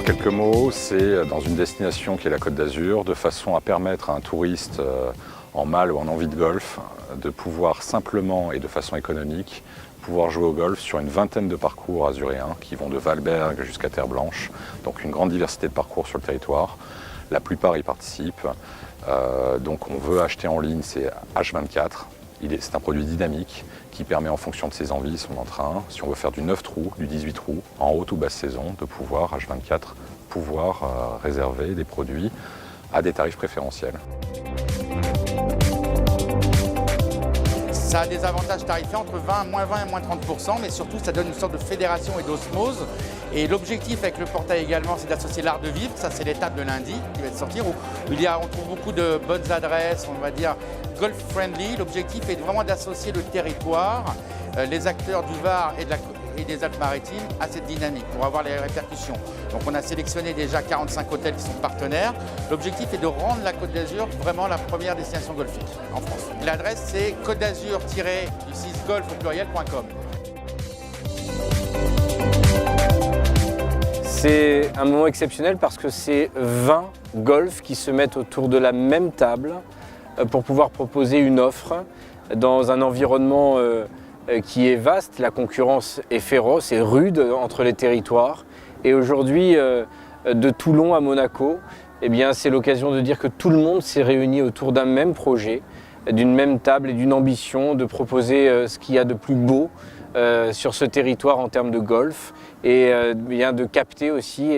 quelques mots, c'est dans une destination qui est la Côte d'Azur, de façon à permettre à un touriste en mal ou en envie de golf de pouvoir simplement et de façon économique pouvoir jouer au golf sur une vingtaine de parcours azuréens qui vont de Valberg jusqu'à Terre Blanche, donc une grande diversité de parcours sur le territoire. La plupart y participent, donc on veut acheter en ligne, c'est H24. C'est un produit dynamique qui permet en fonction de ses envies, son entrain, si on veut faire du 9 trous, du 18 trous, en haute ou basse saison, de pouvoir, H24, réserver des produits à des tarifs préférentiels. Ça a des avantages tarifaires entre moins 20 et moins 30%, mais surtout ça donne une sorte de fédération et d'osmose. Et l'objectif avec le portail également, c'est d'associer l'art de vivre. Ça, c'est l'étape de lundi qui va sortir, où on trouve beaucoup de bonnes adresses, on va dire golf-friendly. L'objectif est vraiment d'associer le territoire, les acteurs du Var et des Alpes-Maritimes à cette dynamique pour avoir les répercussions. Donc on a sélectionné déjà 45 hôtels qui sont partenaires. L'objectif est de rendre la Côte d'Azur vraiment la première destination golfique en France. L'adresse c'est côte d'azur-golf au pluriel.com. C'est un moment exceptionnel parce que c'est 20 golfs qui se mettent autour de la même table pour pouvoir proposer une offre dans un environnement qui est vaste. La concurrence est féroce et rude entre les territoires. Et aujourd'hui, de Toulon à Monaco, eh bien, c'est l'occasion de dire que tout le monde s'est réuni autour d'un même projet, d'une même table et d'une ambition de proposer ce qu'il y a de plus beau sur ce territoire en termes de golf et bien de capter aussi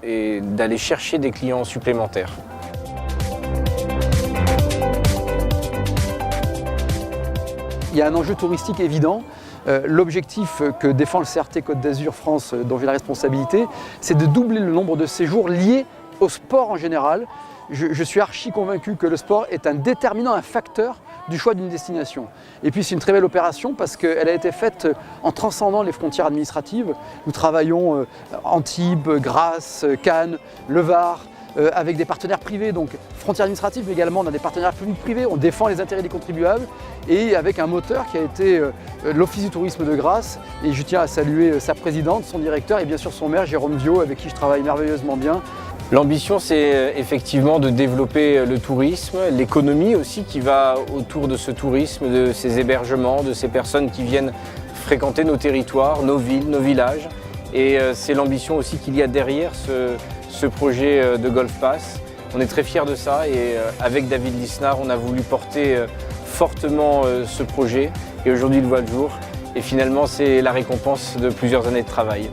et d'aller chercher des clients supplémentaires. Il y a un enjeu touristique évident. L'objectif que défend le CRT Côte d'Azur France, dont j'ai la responsabilité, c'est de doubler le nombre de séjours liés au sport en général. Je suis archi convaincu que le sport est un déterminant, un facteur du choix d'une destination. Et puis c'est une très belle opération parce qu'elle a été faite en transcendant les frontières administratives. Nous travaillons Antibes, Grasse, Cannes, Le Var, avec des partenaires privés, donc frontières administratives, mais également on a des partenaires publics-privés, on défend les intérêts des contribuables et avec un moteur qui a été l'Office du tourisme de Grasse, et je tiens à saluer sa présidente, son directeur et bien sûr son maire Jérôme Viau, avec qui je travaille merveilleusement bien. L'ambition, c'est effectivement de développer le tourisme, l'économie aussi qui va autour de ce tourisme, de ces hébergements, de ces personnes qui viennent fréquenter nos territoires, nos villes, nos villages. Et c'est l'ambition aussi qu'il y a derrière ce projet de Golf Pass. On est très fiers de ça et avec David Lisnard, on a voulu porter fortement ce projet et aujourd'hui il voit le jour. Et finalement, c'est la récompense de plusieurs années de travail.